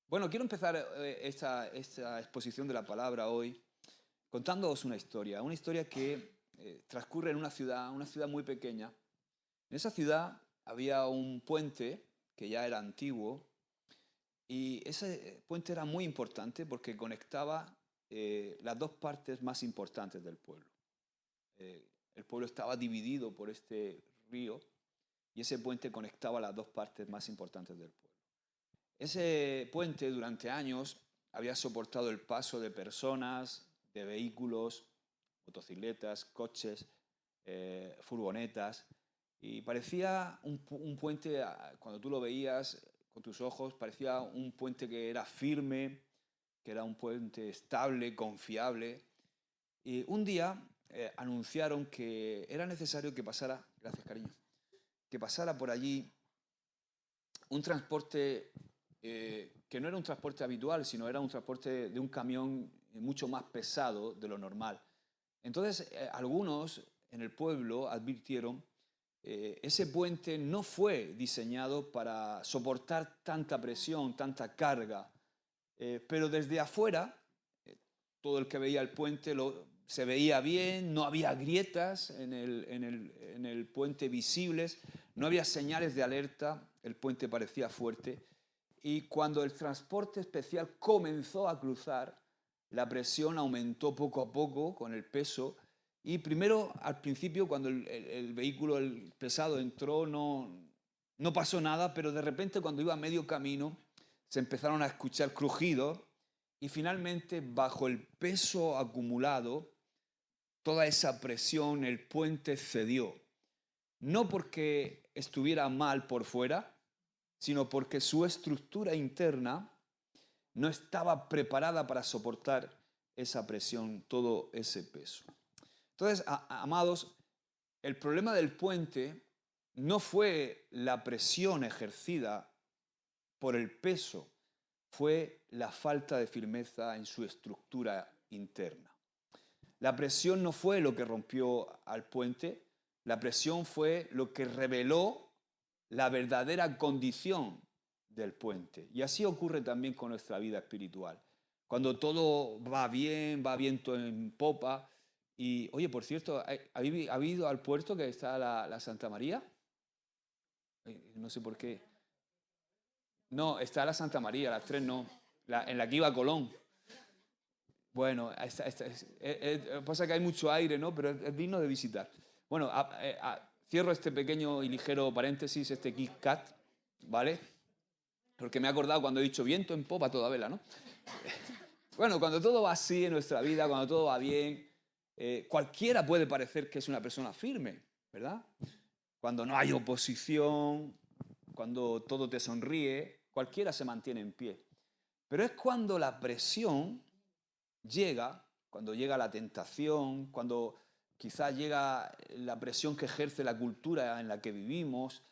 Bueno, quiero empezar esta exposición de la palabra hoy contándoos una historia que transcurre en una ciudad muy pequeña. En esa ciudad había un puente que ya era antiguo y ese puente era muy importante porque conectaba las dos partes más importantes del pueblo. El pueblo estaba dividido por este río y ese puente conectaba las dos partes más importantes del pueblo. Ese puente durante años había soportado el paso de personas, de vehículos, motocicletas, coches, furgonetas, y parecía un puente, cuando tú lo veías con tus ojos, parecía un puente que era firme, que era un puente estable, confiable. Y un día anunciaron que era necesario que pasara, gracias cariño, que pasara por allí un transporte que no era un transporte habitual, sino era un transporte de un camión mucho más pesado de lo normal. Entonces, algunos en el pueblo advirtieron, ese puente no fue diseñado para soportar tanta presión, tanta carga, pero desde afuera, todo el que veía el puente se veía bien, no había grietas en el puente visibles, no había señales de alerta, el puente parecía fuerte. Y cuando el transporte especial comenzó a cruzar, la presión aumentó poco a poco con el peso. Y primero, al principio, cuando el vehículo el pesado entró, no pasó nada, pero de repente, cuando iba a medio camino, se empezaron a escuchar crujidos y finalmente, bajo el peso acumulado, toda esa presión, el puente cedió. No porque estuviera mal por fuera, sino porque su estructura interna no estaba preparada para soportar esa presión, todo ese peso. Entonces, amados, el problema del puente no fue la presión ejercida por el peso, fue la falta de firmeza en su estructura interna. La presión no fue lo que rompió al puente, la presión fue lo que reveló la verdadera condición del puente. Y así ocurre también con nuestra vida espiritual. Cuando todo va bien viento en popa. Y, oye, por cierto, ¿ha ido al puerto que está la Santa María? No sé por qué. No, está la Santa María, las tres no. En la que iba Colón. Bueno, pasa que hay mucho aire, ¿no? Pero es digno de visitar. Bueno, cierro este pequeño y ligero paréntesis, este Kit Kat, ¿vale? Porque me he acordado cuando he dicho viento en popa toda vela, ¿no? Bueno, cuando todo va así en nuestra vida, cuando todo va bien, cualquiera puede parecer que es una persona firme, ¿verdad? Cuando no hay oposición, cuando todo te sonríe, cualquiera se mantiene en pie. Pero es cuando la presión llega, cuando llega la tentación, cuando quizás llega la presión que ejerce la cultura en la que vivimos,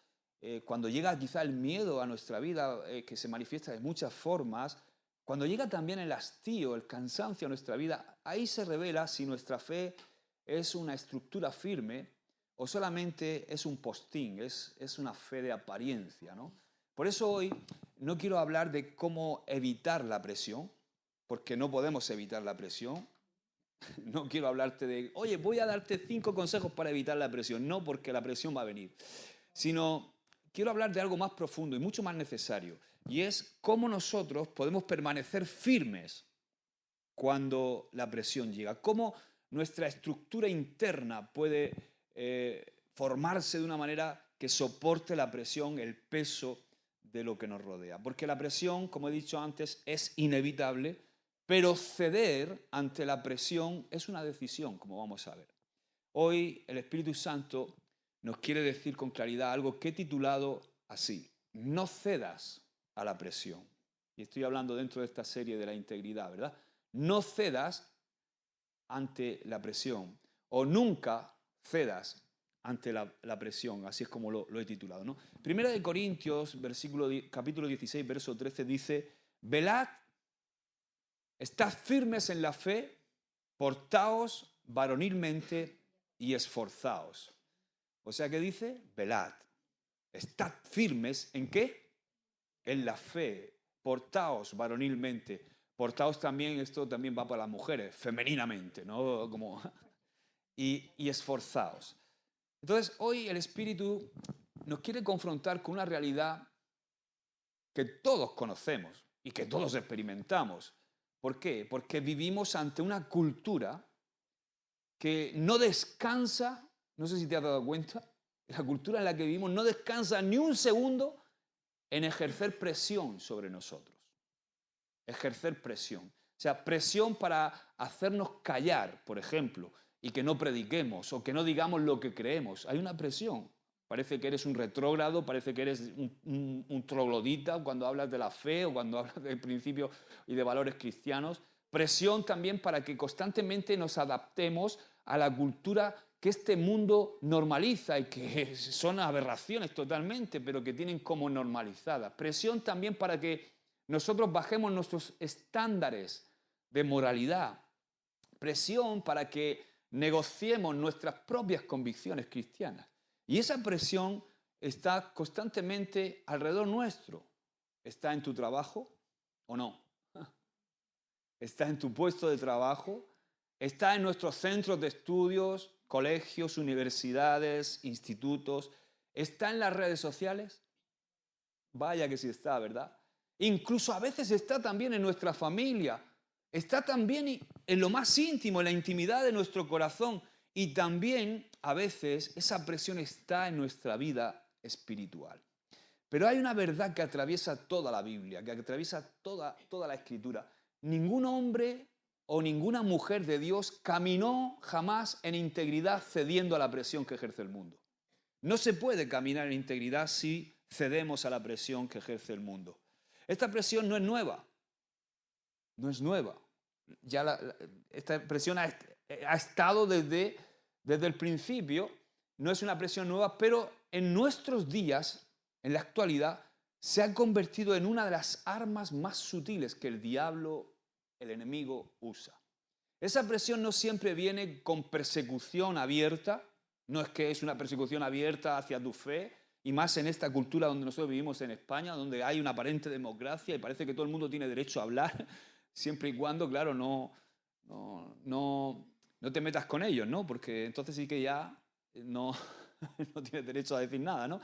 cuando llega quizá el miedo a nuestra vida, que se manifiesta de muchas formas, cuando llega también el hastío, el cansancio a nuestra vida, ahí se revela si nuestra fe es una estructura firme o solamente es un postín, es una fe de apariencia, ¿no? Por eso hoy no quiero hablar de cómo evitar la presión, porque no podemos evitar la presión. No quiero hablarte de, oye, voy a darte 5 consejos para evitar la presión. No, porque la presión va a venir. Sino, quiero hablar de algo más profundo y mucho más necesario. Y es cómo nosotros podemos permanecer firmes cuando la presión llega. Cómo nuestra estructura interna puede formarse de una manera que soporte la presión, el peso de lo que nos rodea. Porque la presión, como he dicho antes, es inevitable, pero ceder ante la presión es una decisión, como vamos a ver. Hoy el Espíritu Santo nos quiere decir con claridad algo que he titulado así: no cedas a la presión. Y estoy hablando dentro de esta serie de la integridad, ¿verdad? No cedas ante la presión, o nunca cedas ante la presión, así es como lo he titulado, ¿no? Primera de Corintios, capítulo 16, verso 13, dice: velad, estad firmes en la fe, portaos varonilmente y esforzaos. O sea, ¿qué dice? Velad. Estad firmes, ¿en qué? En la fe. portaos varonilmente. Portaos también, esto también va para las mujeres, femeninamente, ¿no? Y esforzaos. Entonces, hoy el Espíritu nos quiere confrontar con una realidad que todos conocemos y que todos experimentamos. ¿Por qué? Porque vivimos ante una cultura que no descansa, no sé si te has dado cuenta, la cultura en la que vivimos no descansa ni un segundo en ejercer presión sobre nosotros. Ejercer presión. O sea, presión para hacernos callar, por ejemplo, y que no prediquemos o que no digamos lo que creemos. Hay una presión. Parece que eres un retrógrado, parece que eres un troglodita cuando hablas de la fe o cuando hablas del principio y de valores cristianos. Presión también para que constantemente nos adaptemos a la cultura que este mundo normaliza y que son aberraciones totalmente, pero que tienen como normalizada. Presión también para que nosotros bajemos nuestros estándares de moralidad. Presión para que negociemos nuestras propias convicciones cristianas. Y esa presión está constantemente alrededor nuestro. ¿Está en tu trabajo o no? ¿Está en tu puesto de trabajo? ¿Está en nuestros centros de estudios, colegios, universidades, institutos? ¿Está en las redes sociales? Vaya que sí está, ¿verdad? Incluso a veces está también en nuestra familia. Está también en lo más íntimo, en la intimidad de nuestro corazón. Y también a veces esa presión está en nuestra vida espiritual. Pero hay una verdad que atraviesa toda la Biblia, que atraviesa toda la Escritura. Ningún hombre o ninguna mujer de Dios caminó jamás en integridad cediendo a la presión que ejerce el mundo. No se puede caminar en integridad si cedemos a la presión que ejerce el mundo. Esta presión no es nueva. No es nueva. Esta presión ha estado desde el principio. No es una presión nueva, pero en nuestros días, en la actualidad, se ha convertido en una de las armas más sutiles que el diablo, el enemigo, usa. Esa presión no siempre viene con persecución abierta. No es que es una persecución abierta hacia tu fe, y más en esta cultura donde nosotros vivimos en España, donde hay una aparente democracia y parece que todo el mundo tiene derecho a hablar, siempre y cuando, claro, no te metas con ellos, ¿no? Porque entonces sí que ya no tienes derecho a decir nada, ¿no?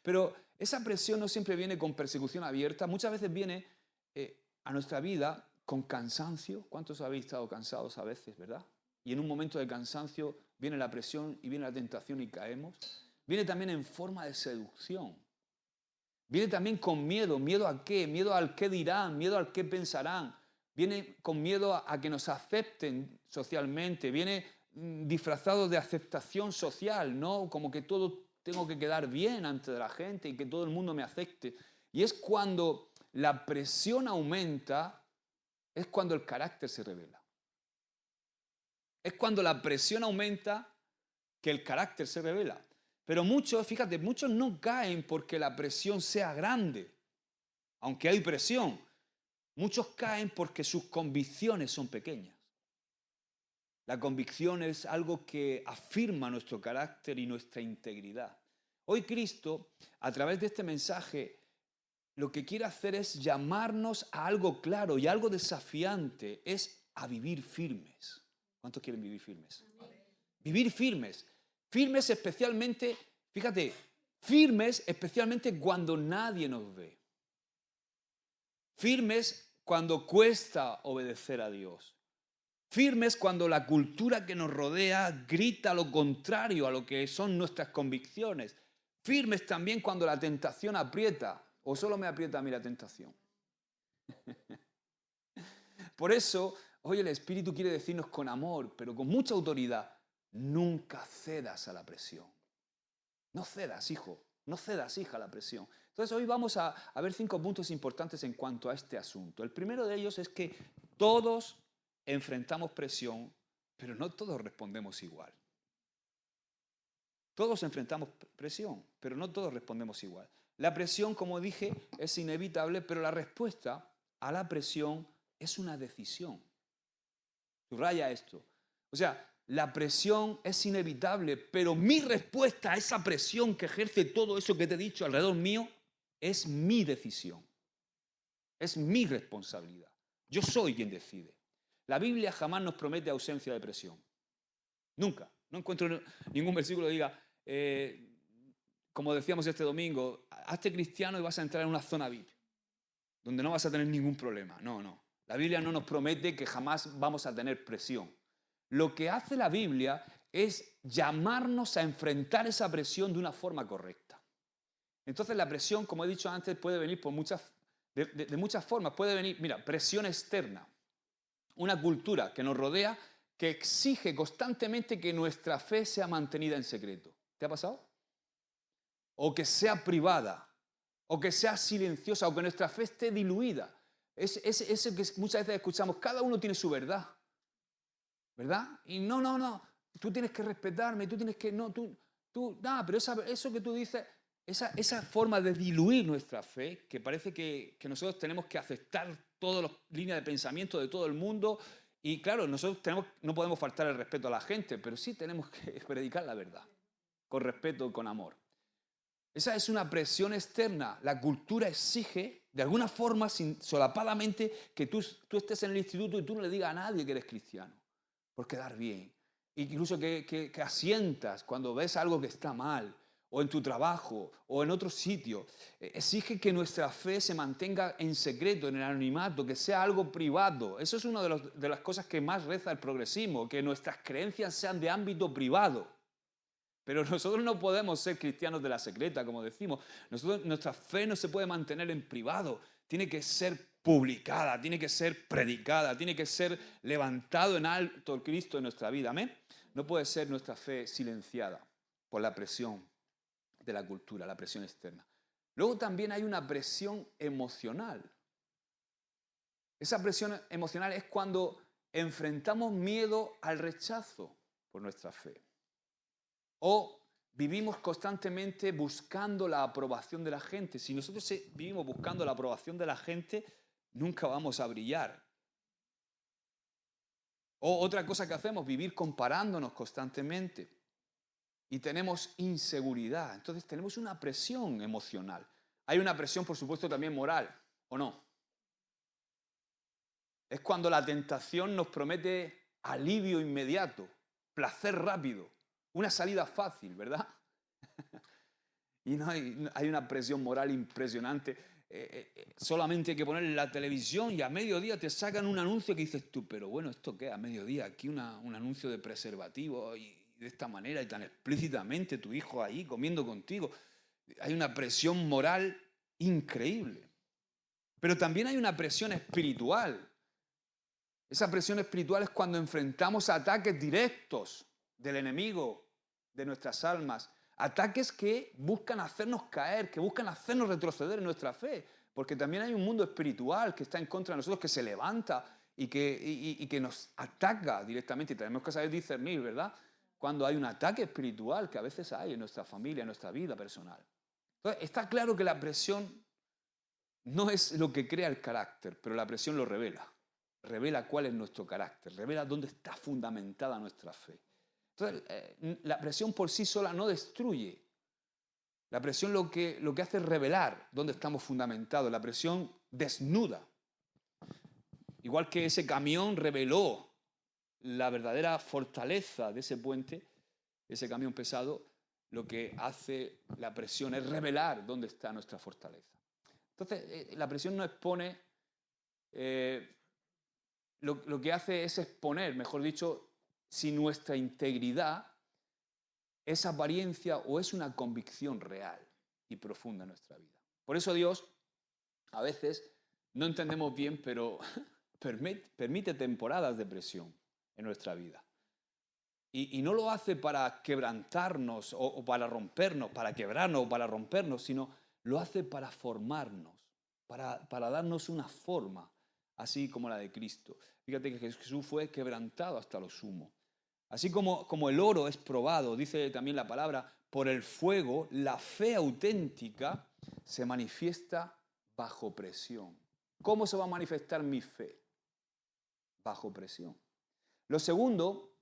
Pero esa presión no siempre viene con persecución abierta, muchas veces viene a nuestra vida con cansancio. ¿Cuántos habéis estado cansados a veces, verdad? Y en un momento de cansancio viene la presión y viene la tentación y caemos. Viene también en forma de seducción. Viene también con miedo. ¿Miedo a qué? Miedo al qué dirán, miedo al qué pensarán. Viene con miedo a que nos acepten socialmente. Viene disfrazado de aceptación social, ¿no? Como que todo tengo que quedar bien ante la gente y que todo el mundo me acepte. Y es cuando la presión aumenta, es cuando el carácter se revela. Es cuando la presión aumenta que el carácter se revela. Pero muchos, fíjate, muchos no caen porque la presión sea grande. Aunque hay presión, muchos caen porque sus convicciones son pequeñas. La convicción es algo que afirma nuestro carácter y nuestra integridad. Hoy Cristo, a través de este mensaje, lo que quiere hacer es llamarnos a algo claro y algo desafiante, es a vivir firmes. ¿Cuántos quieren vivir firmes? Vivir firmes. Firmes especialmente, fíjate, firmes especialmente cuando nadie nos ve. Firmes cuando cuesta obedecer a Dios. Firmes cuando la cultura que nos rodea grita lo contrario a lo que son nuestras convicciones. Firmes también cuando la tentación aprieta. ¿O solo me aprieta a mí la tentación? Por eso, hoy el Espíritu quiere decirnos con amor, pero con mucha autoridad: nunca cedas a la presión. No cedas, hijo. No cedas, hija, a la presión. Entonces hoy vamos a ver 5 puntos importantes en cuanto a este asunto. El primero de ellos es que todos enfrentamos presión, pero no todos respondemos igual. Todos enfrentamos presión, pero no todos respondemos igual. La presión, como dije, es inevitable, pero la respuesta a la presión es una decisión. Subraya esto. O sea, la presión es inevitable, pero mi respuesta a esa presión que ejerce todo eso que te he dicho alrededor mío es mi decisión. Es mi responsabilidad. Yo soy quien decide. La Biblia jamás nos promete ausencia de presión. Nunca. No encuentro ningún versículo que diga, como decíamos este domingo, hazte cristiano y vas a entrar en una zona VIP, donde no vas a tener ningún problema. No, no. La Biblia no nos promete que jamás vamos a tener presión. Lo que hace la Biblia es llamarnos a enfrentar esa presión de una forma correcta. Entonces la presión, como he dicho antes, puede venir de muchas formas. Puede venir, mira, presión externa. Una cultura que nos rodea que exige constantemente que nuestra fe sea mantenida en secreto. ¿Te ha pasado? O que sea privada, o que sea silenciosa, o que nuestra fe esté diluida. Es que muchas veces escuchamos, cada uno tiene su verdad, ¿verdad? Y no, tú tienes que respetarme, tú tienes que, pero eso que tú dices, esa forma de diluir nuestra fe, que parece que nosotros tenemos que aceptar todas las líneas de pensamiento de todo el mundo, y claro, nosotros no podemos faltar el respeto a la gente, pero sí tenemos que predicar la verdad, con respeto, con amor. Esa es una presión externa. La cultura exige, de alguna forma, solapadamente, que tú estés en el instituto y tú no le digas a nadie que eres cristiano, por quedar bien. Incluso que asientas cuando ves algo que está mal, o en tu trabajo, o en otro sitio. Exige que nuestra fe se mantenga en secreto, en el anonimato, que sea algo privado. Eso es una de las cosas que más reza el progresismo, que nuestras creencias sean de ámbito privado. Pero nosotros no podemos ser cristianos de la secreta, como decimos. Nuestra fe no se puede mantener en privado. Tiene que ser publicada, tiene que ser predicada, tiene que ser levantado en alto el Cristo en nuestra vida. ¿Amén? No puede ser nuestra fe silenciada por la presión de la cultura, la presión externa. Luego también hay una presión emocional. Esa presión emocional es cuando enfrentamos miedo al rechazo por nuestra fe. O vivimos constantemente buscando la aprobación de la gente. Si nosotros vivimos buscando la aprobación de la gente, nunca vamos a brillar. O otra cosa que hacemos, vivir comparándonos constantemente. Y tenemos inseguridad. Entonces tenemos una presión emocional. Hay una presión, por supuesto, también moral, ¿o no? Es cuando la tentación nos promete alivio inmediato, placer rápido, una salida fácil, ¿verdad? Y no hay una presión moral impresionante. Solamente hay que poner la televisión y a mediodía te sacan un anuncio que dices tú, pero bueno, ¿esto qué? A mediodía aquí un anuncio de preservativo y de esta manera y tan explícitamente tu hijo ahí comiendo contigo. Hay una presión moral increíble. Pero también hay una presión espiritual. Esa presión espiritual es cuando enfrentamos ataques directos del enemigo de nuestras almas. Ataques que buscan hacernos caer, que buscan hacernos retroceder en nuestra fe. Porque también hay un mundo espiritual que está en contra de nosotros, que se levanta y que nos ataca directamente. Y tenemos que saber discernir, ¿verdad? Cuando hay un ataque espiritual, que a veces hay en nuestra familia, en nuestra vida personal. Entonces, está claro que la presión no es lo que crea el carácter, pero la presión lo revela. Revela cuál es nuestro carácter, revela dónde está fundamentada nuestra fe. Entonces, la presión por sí sola no destruye. La presión lo que hace es revelar dónde estamos fundamentados. La presión desnuda. Igual que ese camión reveló la verdadera fortaleza de ese puente, ese camión pesado, lo que hace la presión es revelar dónde está nuestra fortaleza. Entonces, la presión no expone, lo que hace es exponer, mejor dicho, si nuestra integridad es apariencia o es una convicción real y profunda en nuestra vida. Por eso Dios, a veces, no entendemos bien, pero permite temporadas de presión en nuestra vida. Y no lo hace para quebrantarnos o para rompernos, para quebrarnos o para rompernos, sino lo hace para formarnos, para darnos una forma, así como la de Cristo. Fíjate que Jesús fue quebrantado hasta lo sumo. Así como el oro es probado, dice también la palabra, por el fuego, la fe auténtica se manifiesta bajo presión. ¿Cómo se va a manifestar mi fe? Bajo presión. Lo segundo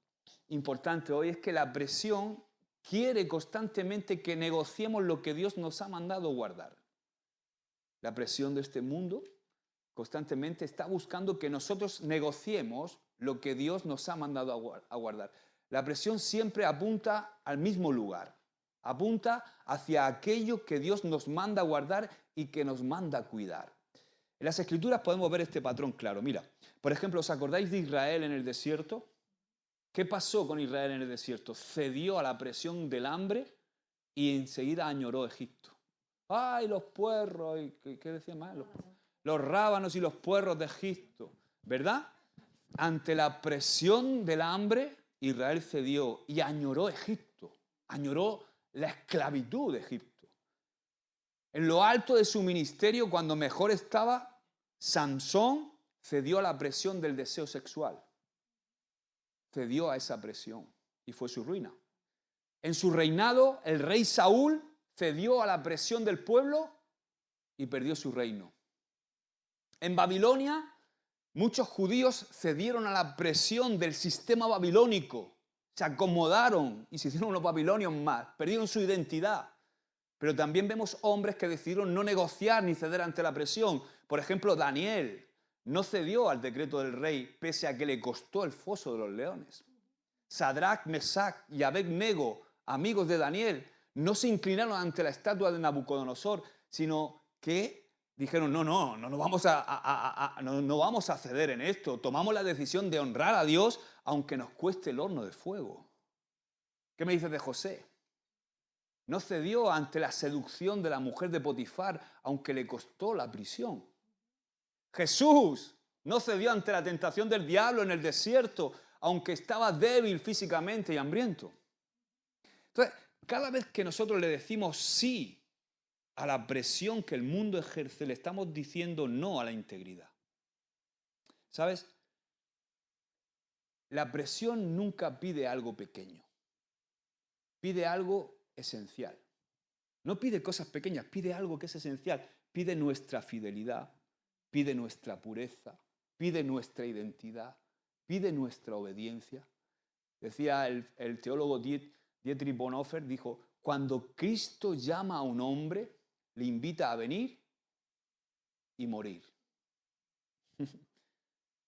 importante hoy es que la presión quiere constantemente que negociemos lo que Dios nos ha mandado guardar. La presión de este mundo constantemente está buscando que nosotros negociemos lo que Dios nos ha mandado a guardar. La presión siempre apunta al mismo lugar, apunta hacia aquello que Dios nos manda a guardar y que nos manda a cuidar. En las Escrituras podemos ver este patrón claro. Mira, por ejemplo, ¿os acordáis de Israel en el desierto? ¿Qué pasó con Israel en el desierto? Cedió a la presión del hambre y enseguida añoró Egipto. ¡Ay, los puerros! ¿Qué decía más? Los rábanos y los puerros de Egipto, ¿verdad? Ante la presión del hambre, Israel cedió y añoró Egipto, añoró la esclavitud de Egipto. En lo alto de su ministerio, cuando mejor estaba, Sansón cedió a la presión del deseo sexual. Cedió a esa presión y fue su ruina. En su reinado, el rey Saúl cedió a la presión del pueblo y perdió su reino. En Babilonia, muchos judíos cedieron a la presión del sistema babilónico, se acomodaron y se hicieron unos babilonios más, perdieron su identidad. Pero también vemos hombres que decidieron no negociar ni ceder ante la presión. Por ejemplo, Daniel no cedió al decreto del rey, pese a que le costó el foso de los leones. Sadrach, Mesach y Abed-nego, amigos de Daniel, no se inclinaron ante la estatua de Nabucodonosor, sino que dijeron, no vamos a ceder en esto. Tomamos la decisión de honrar a Dios, aunque nos cueste el horno de fuego. ¿Qué me dices de José? No cedió ante la seducción de la mujer de Potifar, aunque le costó la prisión. Jesús no cedió ante la tentación del diablo en el desierto, aunque estaba débil físicamente y hambriento. Entonces, cada vez que nosotros le decimos sí a la presión que el mundo ejerce, le estamos diciendo no a la integridad. ¿Sabes? La presión nunca pide algo pequeño. Pide algo esencial. No pide cosas pequeñas, pide algo que es esencial. Pide nuestra fidelidad, pide nuestra pureza, pide nuestra identidad, pide nuestra obediencia. Decía el teólogo Dietrich Bonhoeffer, dijo, cuando Cristo llama a un hombre, le invita a venir y morir.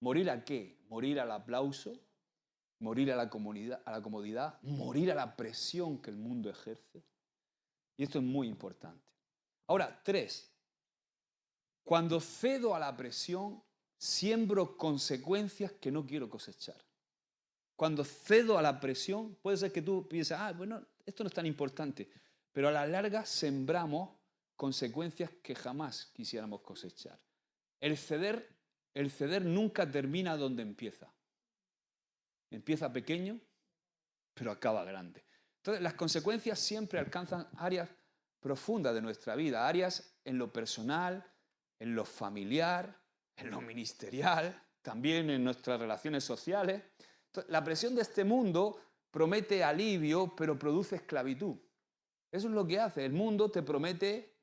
¿Morir a qué? Morir al aplauso, morir a la comodidad, morir a la presión que el mundo ejerce. Y esto es muy importante. Ahora, 3. Cuando cedo a la presión, siembro consecuencias que no quiero cosechar. Cuando cedo a la presión, puede ser que tú pienses, bueno, esto no es tan importante, pero a la larga sembramos consecuencias que jamás quisiéramos cosechar. El ceder nunca termina donde empieza. Empieza pequeño, pero acaba grande. Entonces, las consecuencias siempre alcanzan áreas profundas de nuestra vida, áreas en lo personal, en lo familiar, en lo ministerial, también en nuestras relaciones sociales. Entonces, la presión de este mundo promete alivio, pero produce esclavitud. Eso es lo que hace. El mundo te promete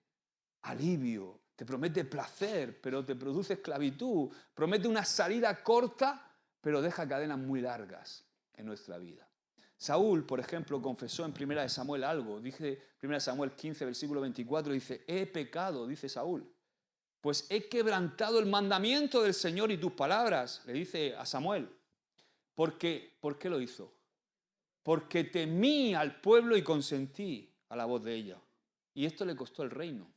alivio, te promete placer, pero te produce esclavitud. Promete una salida corta, pero deja cadenas muy largas en nuestra vida. Saúl, por ejemplo, confesó en 1 Samuel algo. Dice 1 Samuel 15, versículo 24, dice, he pecado, dice Saúl, pues he quebrantado el mandamiento del Señor y tus palabras, le dice a Samuel. ¿Por qué lo hizo? Porque temí al pueblo y consentí a la voz de ella. Y esto le costó el reino.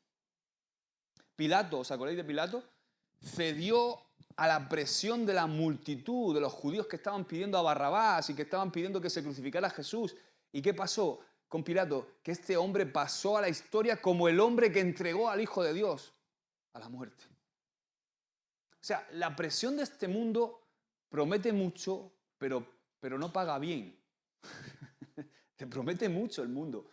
Pilato, ¿os acordáis de Pilato? Cedió a la presión de la multitud, de los judíos que estaban pidiendo a Barrabás y que estaban pidiendo que se crucificara a Jesús. ¿Y qué pasó con Pilato? Que este hombre pasó a la historia como el hombre que entregó al Hijo de Dios a la muerte. O sea, la presión de este mundo promete mucho, pero no paga bien. Te promete mucho el mundo,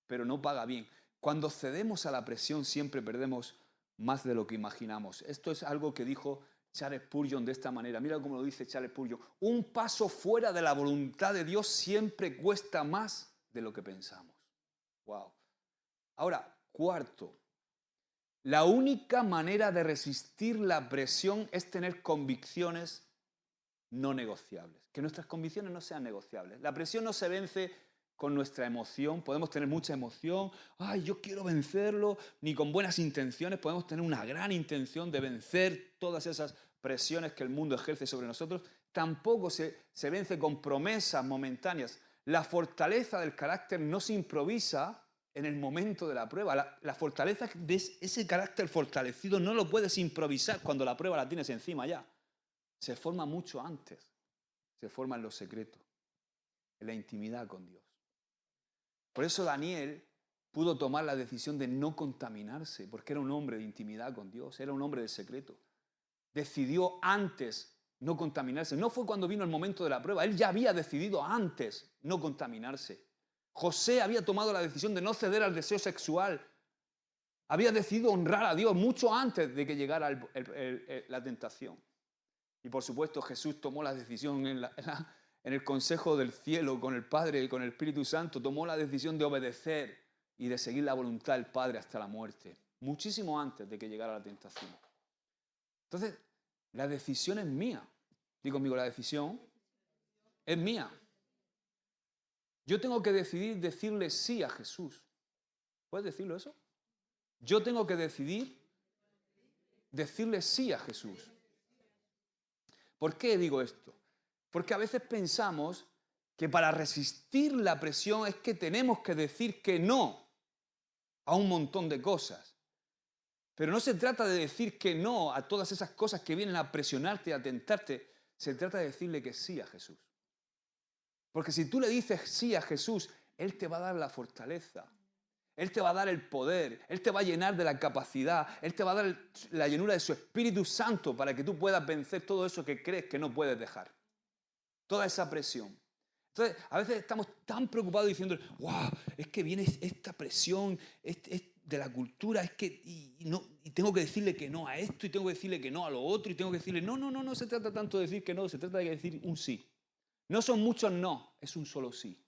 pero no paga bien. Cuando cedemos a la presión siempre perdemos más de lo que imaginamos. Esto es algo que dijo Charles Spurgeon de esta manera. Mira cómo lo dice Charles Spurgeon. Un paso fuera de la voluntad de Dios siempre cuesta más de lo que pensamos. Wow. Ahora, 4. La única manera de resistir la presión es tener convicciones no negociables. Que nuestras convicciones no sean negociables. La presión no se vence con nuestra emoción, podemos tener mucha emoción, ay, yo quiero vencerlo, ni con buenas intenciones, podemos tener una gran intención de vencer todas esas presiones que el mundo ejerce sobre nosotros, tampoco se vence con promesas momentáneas. La fortaleza del carácter no se improvisa en el momento de la prueba. La fortaleza de ese carácter fortalecido no lo puedes improvisar cuando la prueba la tienes encima ya. Se forma mucho antes. Se forma en los secretos, en la intimidad con Dios. Por eso Daniel pudo tomar la decisión de no contaminarse, porque era un hombre de intimidad con Dios, era un hombre de secreto. Decidió antes no contaminarse. No fue cuando vino el momento de la prueba, él ya había decidido antes no contaminarse. José había tomado la decisión de no ceder al deseo sexual. Había decidido honrar a Dios mucho antes de que llegara la tentación. Y por supuesto Jesús tomó la decisión en el consejo del cielo con el Padre y con el Espíritu Santo. Tomó la decisión de obedecer y de seguir la voluntad del Padre hasta la muerte. Muchísimo antes de que llegara la tentación. Entonces, la decisión es mía. Digo conmigo, la decisión es mía. Yo tengo que decidir decirle sí a Jesús. ¿Puedes decirlo eso? Yo tengo que decidir decirle sí a Jesús. ¿Por qué digo esto? Porque a veces pensamos que para resistir la presión es que tenemos que decir que no a un montón de cosas. Pero no se trata de decir que no a todas esas cosas que vienen a presionarte y a tentarte. Se trata de decirle que sí a Jesús. Porque si tú le dices sí a Jesús, Él te va a dar la fortaleza. Él te va a dar el poder, Él te va a llenar de la capacidad, Él te va a dar la llenura de su Espíritu Santo para que tú puedas vencer todo eso que crees que no puedes dejar. Toda esa presión. Entonces, a veces estamos tan preocupados diciendo, wow, es que viene esta presión es de la cultura, es que y tengo que decirle que no a esto, y tengo que decirle que no a lo otro, y tengo que decirle, no se trata tanto de decir que no, se trata de decir un sí. No son muchos no, es un solo sí.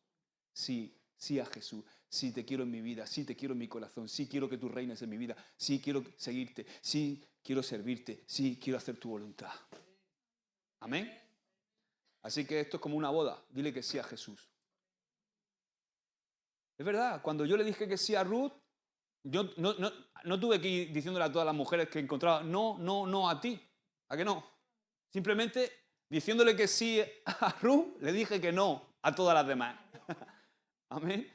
Sí a Jesús. Sí te quiero en mi vida, sí te quiero en mi corazón, sí quiero que tú reines en mi vida, sí quiero seguirte, sí quiero servirte, sí quiero hacer tu voluntad. Amén. Así que esto es como una boda, dile que sí a Jesús. Es verdad, cuando yo le dije que sí a Ruth, yo no tuve que ir diciéndole a todas las mujeres que encontraba, no a ti, ¿a que no? Simplemente diciéndole que sí a Ruth, le dije que no a todas las demás. Amén.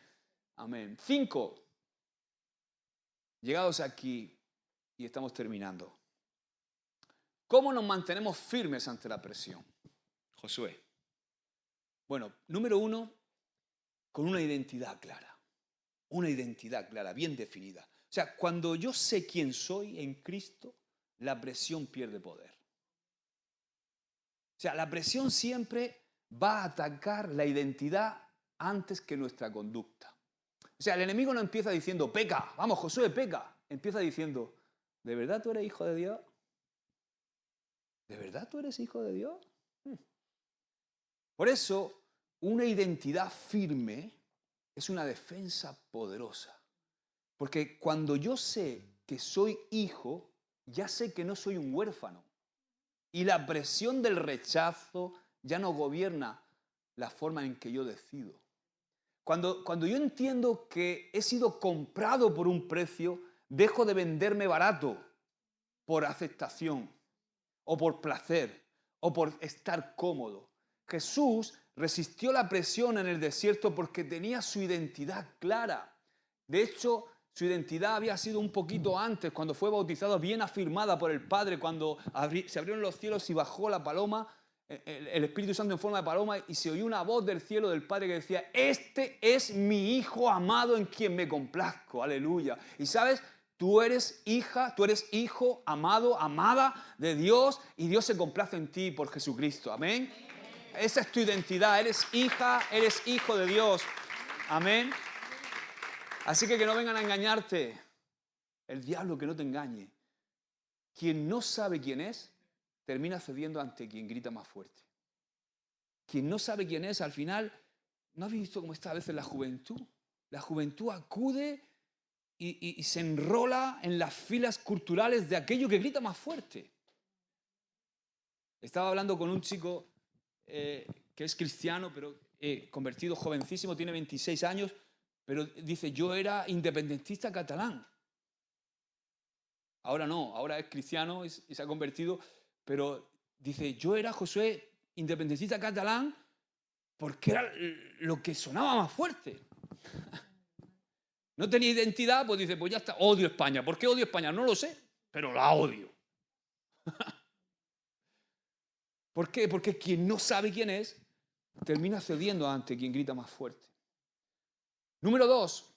Amén. 5. Llegados aquí y estamos terminando. ¿Cómo nos mantenemos firmes ante la presión? Josué. Bueno, número 1, con una identidad clara. Una identidad clara, bien definida. O sea, cuando yo sé quién soy en Cristo, la presión pierde poder. O sea, la presión siempre va a atacar la identidad antes que nuestra conducta. O sea, el enemigo no empieza diciendo, peca, vamos, Josué, peca. Empieza diciendo, ¿de verdad tú eres hijo de Dios? ¿De verdad tú eres hijo de Dios? Por eso, una identidad firme es una defensa poderosa. Porque cuando yo sé que soy hijo, ya sé que no soy un huérfano. Y la presión del rechazo ya no gobierna la forma en que yo decido. Cuando yo entiendo que he sido comprado por un precio, dejo de venderme barato por aceptación, o por placer, o por estar cómodo. Jesús resistió la presión en el desierto porque tenía su identidad clara. De hecho, su identidad había sido un poquito antes, cuando fue bautizado, bien afirmada por el Padre, cuando se abrieron los cielos y bajó la paloma, el Espíritu Santo en forma de paloma, y se oyó una voz del cielo del Padre que decía, este es mi Hijo amado en quien me complazco, aleluya. Y sabes, tú eres hija, tú eres hijo amado, amada de Dios, y Dios se complace en ti por Jesucristo, amén. Esa es tu identidad, eres hija, eres hijo de Dios, amén. Así que no vengan a engañarte, el diablo que no te engañe. Quien no sabe quién es, termina cediendo ante quien grita más fuerte. Quien no sabe quién es, al final, ¿no has visto cómo está a veces la juventud? La juventud acude y se enrola en las filas culturales de aquello que grita más fuerte. Estaba hablando con un chico que es cristiano, pero convertido jovencísimo, tiene 26 años, pero dice, yo era independentista catalán. Ahora no, ahora es cristiano y se ha convertido, pero dice, yo era, Josué, independentista catalán porque era lo que sonaba más fuerte. No tenía identidad, pues dice, pues ya está, odio España. ¿Por qué odio España? No lo sé, pero la odio. ¿Por qué? Porque quien no sabe quién es, termina cediendo ante quien grita más fuerte. Número 2,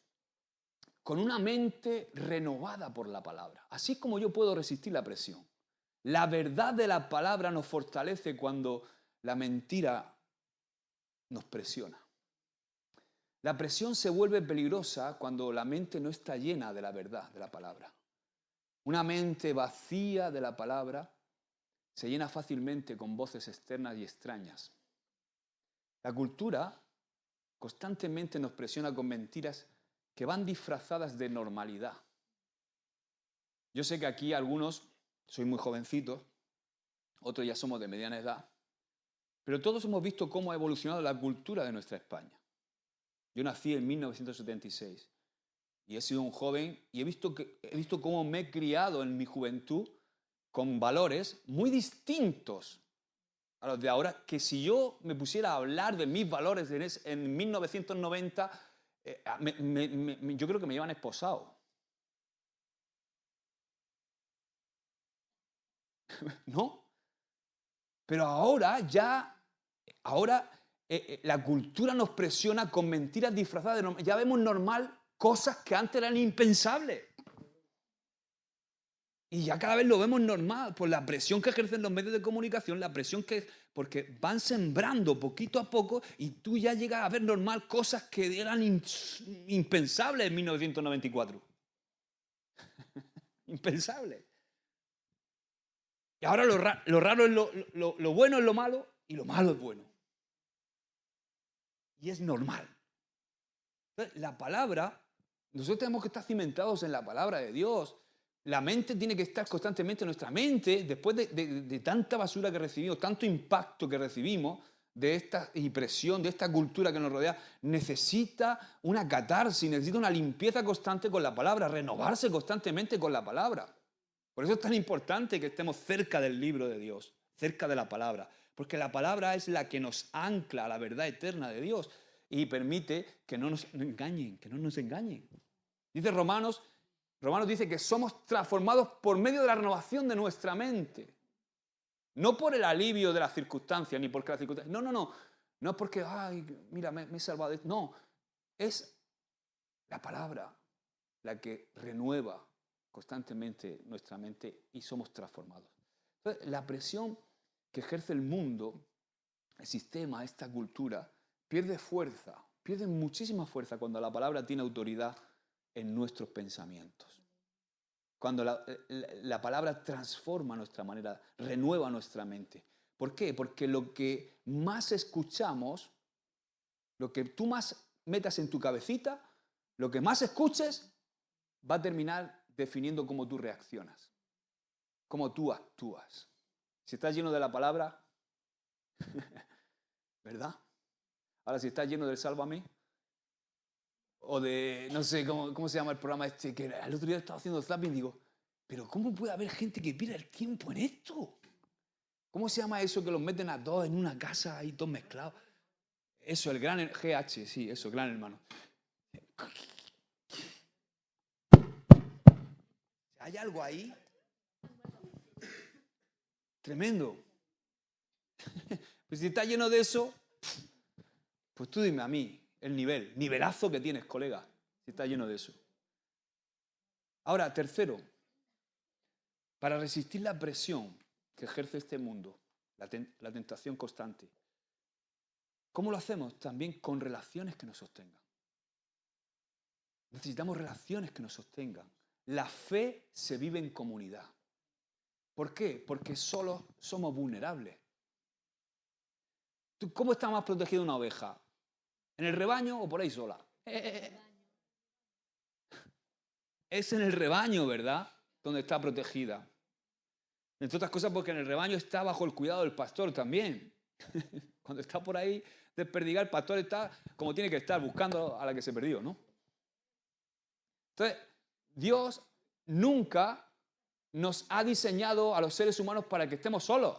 con una mente renovada por la palabra. Así como yo puedo resistir la presión. La verdad de la palabra nos fortalece cuando la mentira nos presiona. La presión se vuelve peligrosa cuando la mente no está llena de la verdad de la palabra. Una mente vacía de la palabra se llena fácilmente con voces externas y extrañas. La cultura constantemente nos presiona con mentiras que van disfrazadas de normalidad. Yo sé que aquí algunos sois muy jovencitos, otros ya somos de mediana edad, pero todos hemos visto cómo ha evolucionado la cultura de nuestra España. Yo nací en 1976 y he sido un joven y he visto cómo me he criado en mi juventud con valores muy distintos a los de ahora, que si yo me pusiera a hablar de mis valores en 1990, yo creo que me llevan esposado. ¿No? Pero ahora la cultura nos presiona con mentiras disfrazadas. Ya vemos normal cosas que antes eran impensables. Y ya cada vez lo vemos normal por la presión que ejercen los medios de comunicación, porque van sembrando poquito a poco y tú ya llegas a ver normal cosas que eran impensables en 1994. Impensables. Y ahora lo raro es lo bueno es lo malo y lo malo es bueno. Y es normal. Entonces, la palabra, nosotros tenemos que estar cimentados en la palabra de Dios. La mente tiene que estar constantemente en nuestra mente, después de tanta basura que recibimos, tanto impacto que recibimos, de esta impresión, de esta cultura que nos rodea, necesita una catarsis, necesita una limpieza constante con la palabra, renovarse constantemente con la palabra. Por eso es tan importante que estemos cerca del libro de Dios, cerca de la palabra, porque la palabra es la que nos ancla a la verdad eterna de Dios y permite que no nos engañen, que no nos engañen. Dice Romanos dice que somos transformados por medio de la renovación de nuestra mente. No por el alivio de las circunstancias, ni porque las circunstancias... No es porque, ay, mira, me he salvado de esto. No, es la palabra la que renueva constantemente nuestra mente y somos transformados. Entonces, la presión que ejerce el mundo, el sistema, esta cultura, pierde fuerza, pierde muchísima fuerza cuando la palabra tiene autoridad en nuestros pensamientos. Cuando la palabra transforma nuestra manera, renueva nuestra mente. ¿Por qué? Porque lo que más escuchamos, lo que tú más metas en tu cabecita, lo que más escuches, va a terminar definiendo cómo tú reaccionas, cómo tú actúas. Si estás lleno de la palabra, ¿verdad? Ahora, si estás lleno del Sálvame, o de, no sé, ¿cómo se llama el programa este? Que el otro día estaba haciendo zapping y digo, pero ¿cómo puede haber gente que pierda el tiempo en esto? ¿Cómo se llama eso que los meten a todos en una casa ahí todos mezclados? Eso, el gran GH, sí, eso, Gran Hermano. ¿Hay algo ahí? Tremendo. Pues si está lleno de eso, pues tú dime a mí el nivelazo que tienes, colega, si está lleno de eso. Ahora, tercero, para resistir la presión que ejerce este mundo, la tentación constante, ¿cómo lo hacemos? También con relaciones que nos sostengan. Necesitamos relaciones que nos sostengan. La fe se vive en comunidad. ¿Por qué? Porque solo somos vulnerables. ¿Cómo está más protegida una oveja? ¿En el rebaño o por ahí sola? Es en el rebaño, ¿verdad? Donde está protegida. Entre otras cosas porque en el rebaño está bajo el cuidado del pastor también. Cuando está por ahí desperdigado, el pastor está como tiene que estar, buscando a la que se perdió, ¿no? Entonces, Dios nunca nos ha diseñado a los seres humanos para que estemos solos.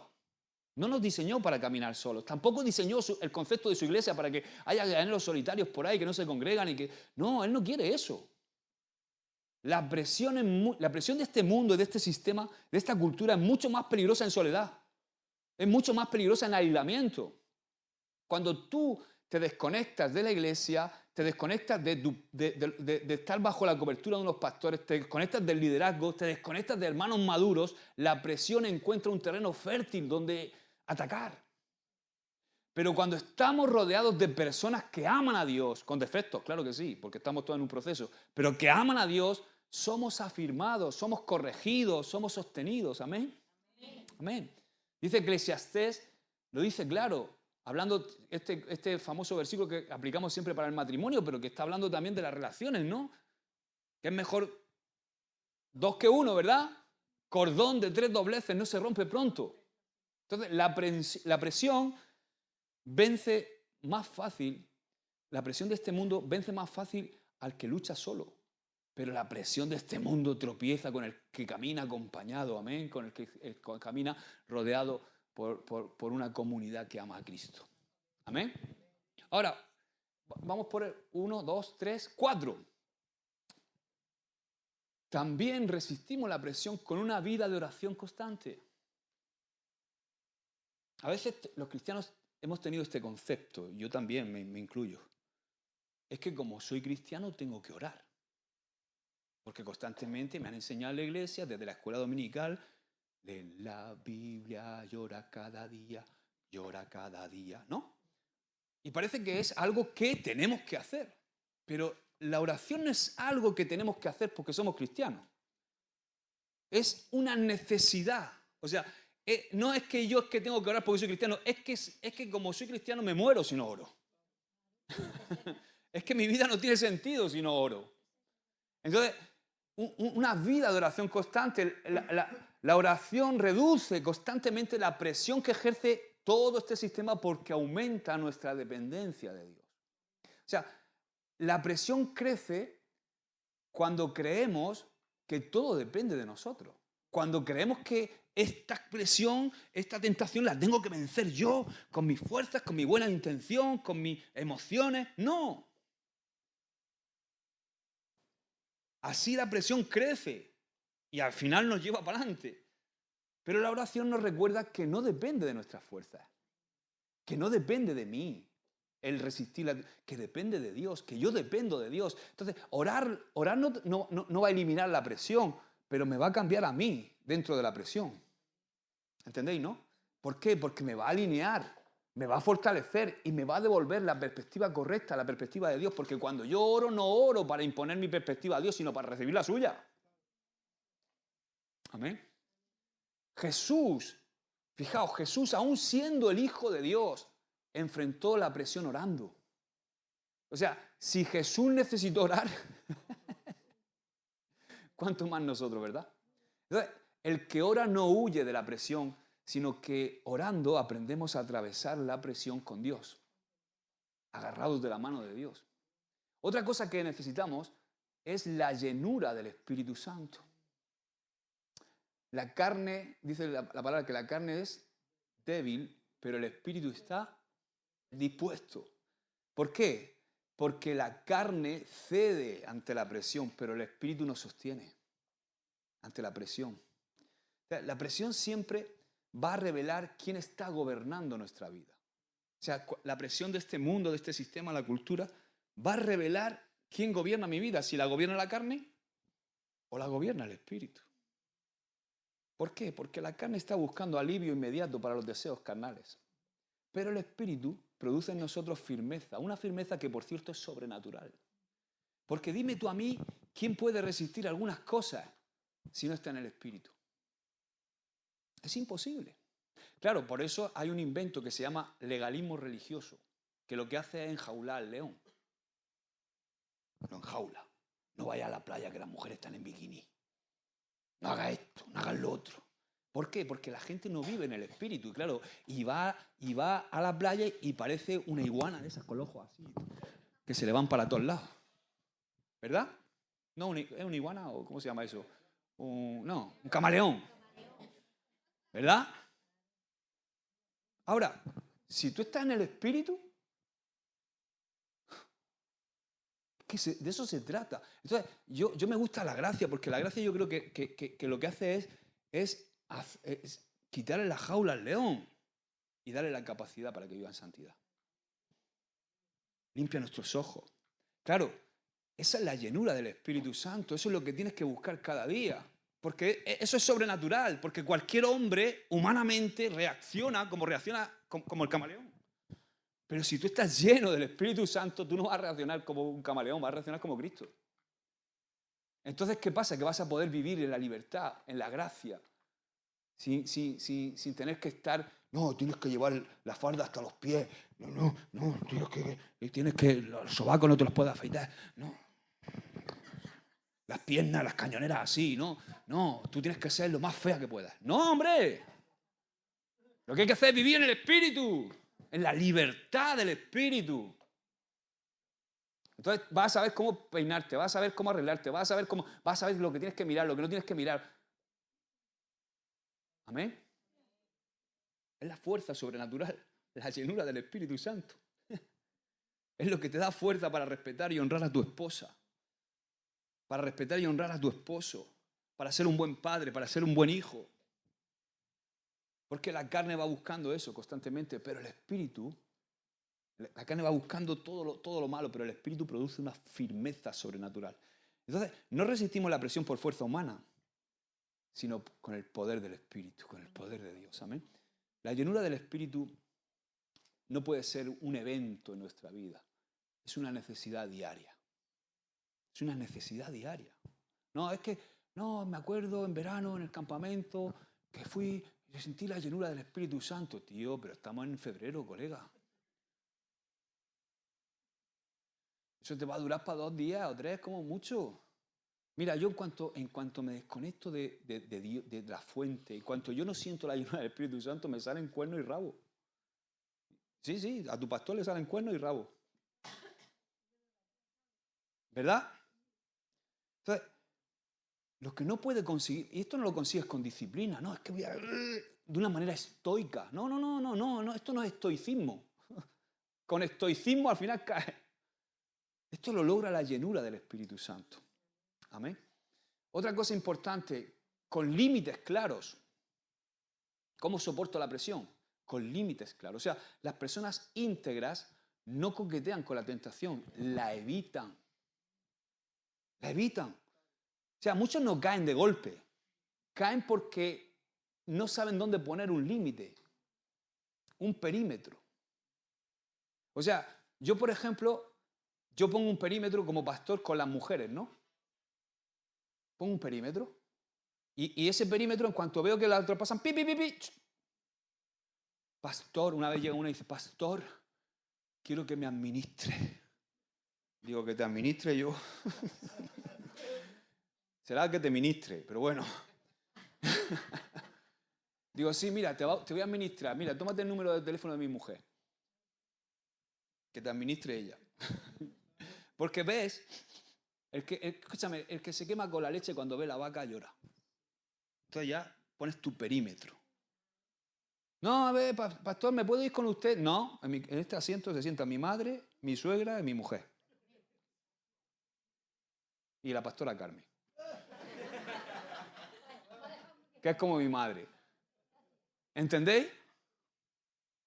No nos diseñó para caminar solos. Tampoco diseñó el concepto de su iglesia para que haya llaneros solitarios por ahí que no se congregan y que... No, Él no quiere eso. La presión de este mundo, de este sistema, de esta cultura es mucho más peligrosa en soledad. Es mucho más peligrosa en aislamiento. Cuando tú te desconectas de la iglesia, te desconectas de estar bajo la cobertura de unos pastores, te desconectas del liderazgo, te desconectas de hermanos maduros, la presión encuentra un terreno fértil donde atacar. Pero cuando estamos rodeados de personas que aman a Dios, con defectos, claro que sí, porque estamos todos en un proceso, pero que aman a Dios, somos afirmados, somos corregidos, somos sostenidos. Amén. Amén. Dice Eclesiastés, lo dice claro, hablando este famoso versículo que aplicamos siempre para el matrimonio, pero que está hablando también de las relaciones, ¿no? Que es mejor 2 que 1, ¿verdad? Cordón de 3 dobleces no se rompe pronto. Entonces, la presión vence más fácil, la presión de este mundo vence más fácil al que lucha solo. Pero la presión de este mundo tropieza con el que camina acompañado, amén, con el que camina rodeado por una comunidad que ama a Cristo. Amén. Ahora, vamos por el 1, 2, 3, 4. También resistimos la presión con una vida de oración constante. A veces los cristianos hemos tenido este concepto, yo también me incluyo. Es que como soy cristiano tengo que orar. Porque constantemente me han enseñado en la iglesia, desde la escuela dominical, lee la Biblia, llora cada día, ¿no? Y parece que es algo que tenemos que hacer. Pero la oración no es algo que tenemos que hacer porque somos cristianos. Es una necesidad. O sea, no es que yo tengo que orar porque soy cristiano, es que como soy cristiano me muero si no oro. Es que mi vida no tiene sentido si no oro. Entonces, una vida de oración constante, la oración reduce constantemente la presión que ejerce todo este sistema porque aumenta nuestra dependencia de Dios. O sea, la presión crece cuando creemos que todo depende de nosotros. Cuando creemos que esta presión, esta tentación la tengo que vencer yo, con mis fuerzas, con mi buena intención, con mis emociones. No. Así la presión crece y al final nos lleva para adelante. Pero la oración nos recuerda que no depende de nuestras fuerzas, que no depende de mí el resistir, que depende de Dios, que yo dependo de Dios. Entonces, orar no va a eliminar la presión, pero me va a cambiar a mí dentro de la presión. ¿Entendéis, no? ¿Por qué? Porque me va a alinear, me va a fortalecer y me va a devolver la perspectiva correcta, la perspectiva de Dios, porque cuando yo oro, no oro para imponer mi perspectiva a Dios, sino para recibir la suya. Amén. Jesús, fijaos, Jesús, aún siendo el Hijo de Dios, enfrentó la presión orando. O sea, si Jesús necesitó orar, ¿cuánto más nosotros, verdad? Entonces, el que ora no huye de la presión, sino que orando aprendemos a atravesar la presión con Dios, agarrados de la mano de Dios. Otra cosa que necesitamos es la llenura del Espíritu Santo. La carne, dice la palabra que la carne es débil, pero el Espíritu está dispuesto. ¿Por qué? Porque la carne cede ante la presión, pero el Espíritu nos sostiene ante la presión. O sea, la presión siempre va a revelar quién está gobernando nuestra vida. O sea, la presión de este mundo, de este sistema, la cultura, va a revelar quién gobierna mi vida, si la gobierna la carne o la gobierna el Espíritu. ¿Por qué? Porque la carne está buscando alivio inmediato para los deseos carnales. Pero el Espíritu produce en nosotros firmeza, una firmeza que, por cierto, es sobrenatural. Porque dime tú a mí, ¿quién puede resistir algunas cosas si no está en el Espíritu? Es imposible. Claro, por eso hay un invento que se llama legalismo religioso, que lo que hace es enjaular al león. Lo enjaula. No vaya a la playa que las mujeres están en bikini. No haga esto, no haga lo otro. ¿Por qué? Porque la gente no vive en el espíritu. Y claro, y va a la playa y parece una iguana de esas con los ojos así, que se le van para todos lados. ¿Verdad? No, ¿es una iguana o cómo se llama eso? Un camaleón. ¿Verdad? Ahora, si tú estás en el espíritu, de eso se trata. Entonces, yo me gusta la gracia, porque la gracia yo creo que lo que hace es quitarle la jaula al león y darle la capacidad para que viva en santidad. Limpia nuestros ojos. Claro, esa es la llenura del Espíritu Santo. Eso es lo que tienes que buscar cada día. Porque eso es sobrenatural. Porque cualquier hombre humanamente reacciona como el camaleón. Pero si tú estás lleno del Espíritu Santo, tú no vas a reaccionar como un camaleón, vas a reaccionar como Cristo. Entonces, ¿qué pasa? Que vas a poder vivir en la libertad, en la gracia, sin tener que estar, no, tienes que llevar la falda hasta los pies, no, tienes que, los sobacos no te los puedes afeitar, no. Las piernas, las cañoneras así, no, tú tienes que ser lo más fea que puedas. ¡No, hombre! Lo que hay que hacer es vivir en el Espíritu, en la libertad del Espíritu. Entonces vas a saber cómo peinarte, vas a saber cómo arreglarte, vas a saber lo que tienes que mirar, lo que no tienes que mirar. Amén. Es la fuerza sobrenatural, la llenura del Espíritu Santo. Es lo que te da fuerza para respetar y honrar a tu esposa, para respetar y honrar a tu esposo, para ser un buen padre, para ser un buen hijo. Porque la carne va buscando eso constantemente, pero el Espíritu, la carne va buscando todo lo malo, pero el Espíritu produce una firmeza sobrenatural. Entonces, no resistimos la presión por fuerza humana, sino con el poder del Espíritu, con el poder de Dios. Amén. La llenura del Espíritu no puede ser un evento en nuestra vida. Es una necesidad diaria. Es una necesidad diaria. No, me acuerdo en verano, en el campamento, que fui y sentí la llenura del Espíritu Santo. Tío, pero estamos en febrero, colega. Eso te va a durar para 2 días o 3, como mucho. Mira, yo en cuanto me desconecto de la fuente, en cuanto yo no siento la llenura del Espíritu Santo, me salen cuernos y rabo. Sí, a tu pastor le salen cuernos y rabo. ¿Verdad? Entonces, lo que no puede conseguir, y esto no lo consigues con disciplina, no, es que voy a de una manera estoica. No, esto no es estoicismo. Con estoicismo al final cae. Esto lo logra la llenura del Espíritu Santo. Amén. Otra cosa importante, con límites claros. ¿Cómo soporto la presión? Con límites claros. O sea, las personas íntegras no coquetean con la tentación, la evitan. La evitan. O sea, muchos no caen de golpe. Caen porque no saben dónde poner un límite, un perímetro. O sea, yo, por ejemplo, yo pongo un perímetro como pastor con las mujeres, ¿no? Pongo un perímetro. Y ese perímetro, en cuanto veo que las otras pasan, pi. Pastor, una vez llega una y dice, pastor, quiero que me administre. Digo, que te administre yo. Será que te ministre, pero bueno. Digo, sí, mira, te voy a administrar. Mira, tómate el número de teléfono de mi mujer. Que te administre ella. Porque ves, escúchame, el que se quema con la leche cuando ve la vaca llora. Entonces ya pones tu perímetro. No, a ver, pastor, ¿me puedo ir con usted? No, en este asiento se sienta mi madre, mi suegra y mi mujer. Y la pastora Carmen. Que es como mi madre. ¿Entendéis?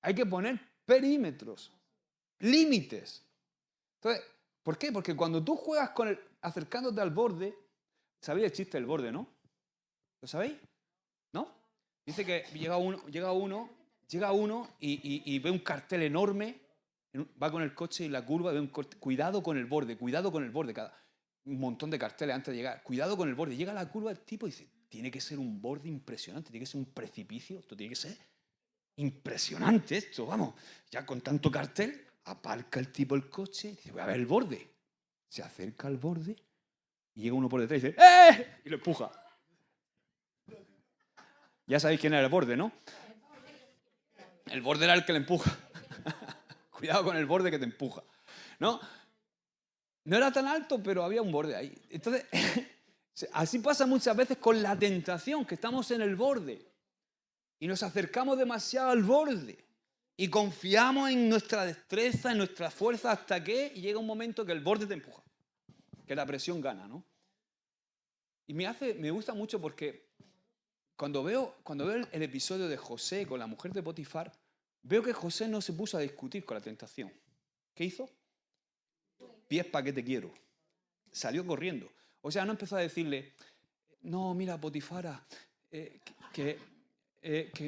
Hay que poner perímetros, límites. Entonces, ¿por qué? Porque cuando tú juegas acercándote al borde, ¿sabéis el chiste del borde, no? ¿Lo sabéis? ¿No? Dice que llega uno y ve un cartel enorme, va con el coche y la curva, ve cuidado con el borde, un montón de carteles antes de llegar, cuidado con el borde. Llega a la curva el tipo y dice, tiene que ser un borde impresionante, tiene que ser un precipicio, esto tiene que ser impresionante esto, vamos. Ya con tanto cartel, aparca el tipo el coche y dice, voy a ver el borde. Se acerca al borde y llega uno por detrás y dice, ¡eh! Y lo empuja. Ya sabéis quién era el borde, ¿no? El borde era el que le empuja. Cuidado con el borde que te empuja, ¿no? No era tan alto, pero había un borde ahí. Entonces, así pasa muchas veces con la tentación, que estamos en el borde y nos acercamos demasiado al borde y confiamos en nuestra destreza, en nuestra fuerza, hasta que llega un momento que el borde te empuja, que la presión gana, ¿no? Y me gusta mucho porque cuando veo el episodio de José con la mujer de Potifar, veo que José no se puso a discutir con la tentación. ¿Qué hizo? Pies pa' que te quiero. Salió corriendo. O sea, no empezó a decirle, no, mira, Potifara, que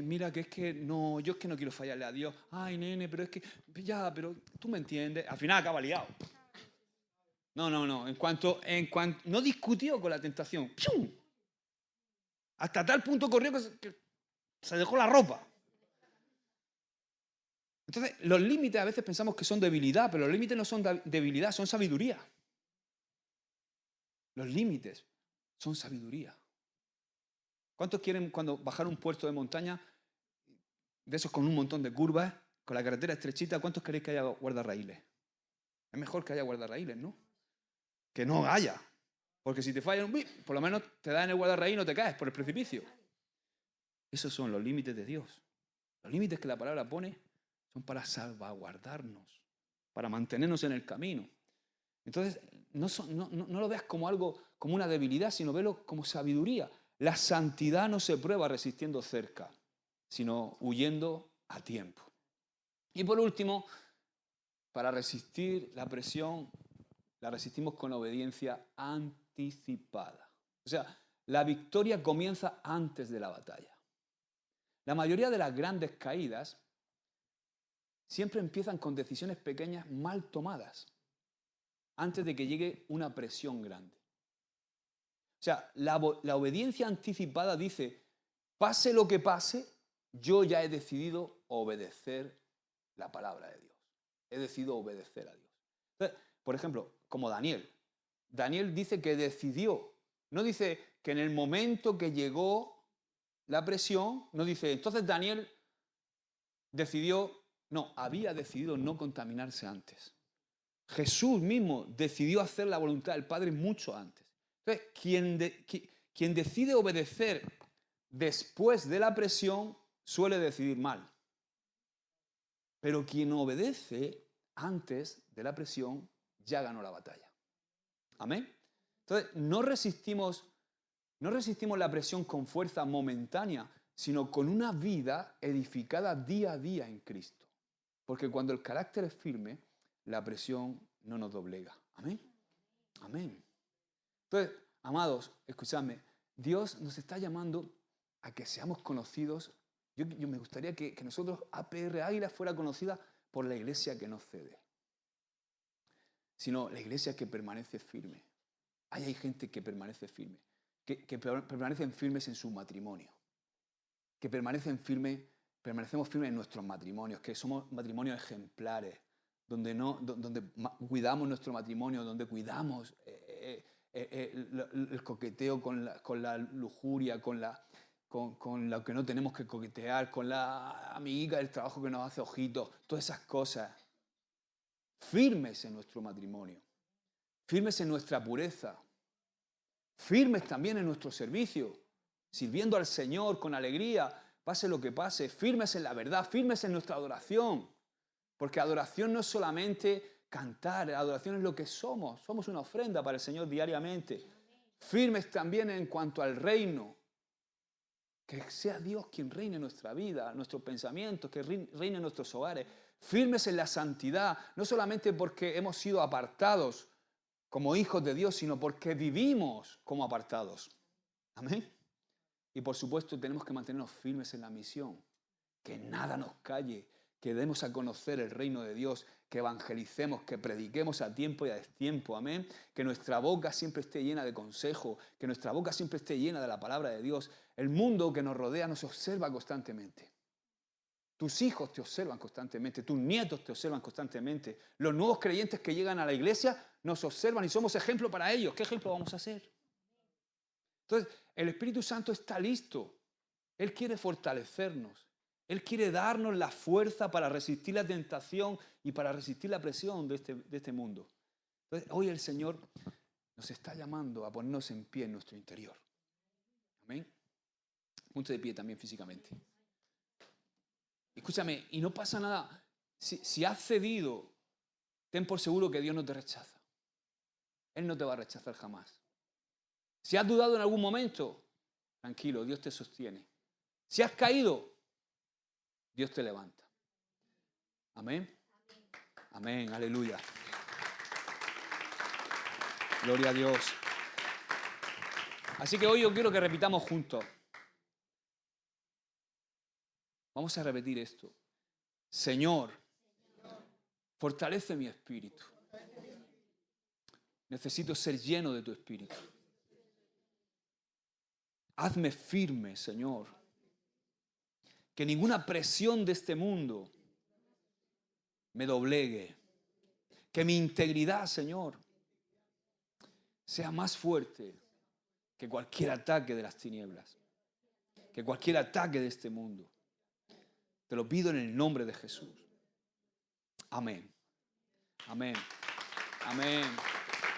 mira, que es que no, yo es que no quiero fallarle a Dios. Ay, nene, pero es que, ya, pero tú me entiendes. Al final acaba liado. No. En cuanto no discutió con la tentación. ¡Pium! Hasta tal punto corrió que se dejó la ropa. Entonces, los límites a veces pensamos que son debilidad, pero los límites no son debilidad, son sabiduría. Los límites son sabiduría. ¿Cuántos quieren cuando bajar un puerto de montaña, de esos con un montón de curvas, con la carretera estrechita, cuántos queréis que haya guardarraíles? Es mejor que haya guardarraíles, ¿no? Que no haya. Porque si te fallan, por lo menos te da en el guardarraíl y no te caes por el precipicio. Esos son los límites de Dios. Los límites que la palabra pone son para salvaguardarnos, para mantenernos en el camino. Entonces, no lo veas como algo, como una debilidad, sino velo como sabiduría. La santidad no se prueba resistiendo cerca, sino huyendo a tiempo. Y por último, para resistir la presión, la resistimos con obediencia anticipada. O sea, la victoria comienza antes de la batalla. La mayoría de las grandes caídas siempre empiezan con decisiones pequeñas mal tomadas, antes de que llegue una presión grande. O sea, la obediencia anticipada dice, pase lo que pase, yo ya he decidido obedecer la palabra de Dios. He decidido obedecer a Dios. Entonces, por ejemplo, como Daniel. Daniel dice que decidió. No dice que en el momento que llegó la presión, no dice, entonces Daniel decidió, no, había decidido no contaminarse antes. Jesús mismo decidió hacer la voluntad del Padre mucho antes. Entonces, quien decide obedecer después de la presión suele decidir mal. Pero quien obedece antes de la presión ya ganó la batalla. ¿Amén? Entonces, no resistimos la presión con fuerza momentánea, sino con una vida edificada día a día en Cristo. Porque cuando el carácter es firme, la presión no nos doblega. ¿Amén? Amén. Entonces, amados, escuchadme, Dios nos está llamando a que seamos conocidos. Yo me gustaría que nosotros, APR Águila, fuera conocida por la iglesia que no cede, sino la iglesia que permanece firme. Hay gente que permanece firme, que permanecen firmes en su matrimonio, que permanecemos firmes en nuestros matrimonios, que somos matrimonios ejemplares, donde cuidamos nuestro matrimonio, donde cuidamos el coqueteo con la lujuria, con lo que no tenemos que coquetear, con la amiguita del trabajo que nos hace ojitos, todas esas cosas. Firmes en nuestro matrimonio, firmes en nuestra pureza, firmes también en nuestro servicio, sirviendo al Señor con alegría, pase lo que pase, firmes en la verdad, firmes en nuestra adoración, porque adoración no es solamente cantar, adoración es lo que somos una ofrenda para el Señor diariamente. Firmes también en cuanto al reino, que sea Dios quien reine en nuestra vida, nuestros pensamientos, que reine en nuestros hogares. Firmes en la santidad, no solamente porque hemos sido apartados como hijos de Dios, sino porque vivimos como apartados. Amén. Y por supuesto tenemos que mantenernos firmes en la misión, que nada nos calle, que demos a conocer el reino de Dios, que evangelicemos, que prediquemos a tiempo y a destiempo, amén. Que nuestra boca siempre esté llena de consejo, que nuestra boca siempre esté llena de la palabra de Dios. El mundo que nos rodea nos observa constantemente. Tus hijos te observan constantemente, tus nietos te observan constantemente. Los nuevos creyentes que llegan a la iglesia nos observan y somos ejemplo para ellos. ¿Qué ejemplo vamos a hacer? Entonces, el Espíritu Santo está listo Él quiere fortalecernos. Él quiere darnos la fuerza para resistir la tentación y para resistir la presión de este mundo. Entonces, hoy el Señor nos está llamando a ponernos en pie en nuestro interior. Amén. Ponte de pie también físicamente. Escúchame, y no pasa nada. Si has cedido, ten por seguro que Dios no te rechaza. Él no te va a rechazar jamás. Si has dudado en algún momento, tranquilo, Dios te sostiene. Si has caído, Dios te levanta. Amén. Amén, aleluya. Gloria a Dios. Así que hoy yo quiero que repitamos juntos. Vamos a repetir esto. Señor, fortalece mi espíritu. Necesito ser lleno de tu espíritu. Hazme firme, Señor. Que ninguna presión de este mundo me doblegue. Que mi integridad, Señor, sea más fuerte que cualquier ataque de las tinieblas. Que cualquier ataque de este mundo. Te lo pido en el nombre de Jesús. Amén. Amén. Amén.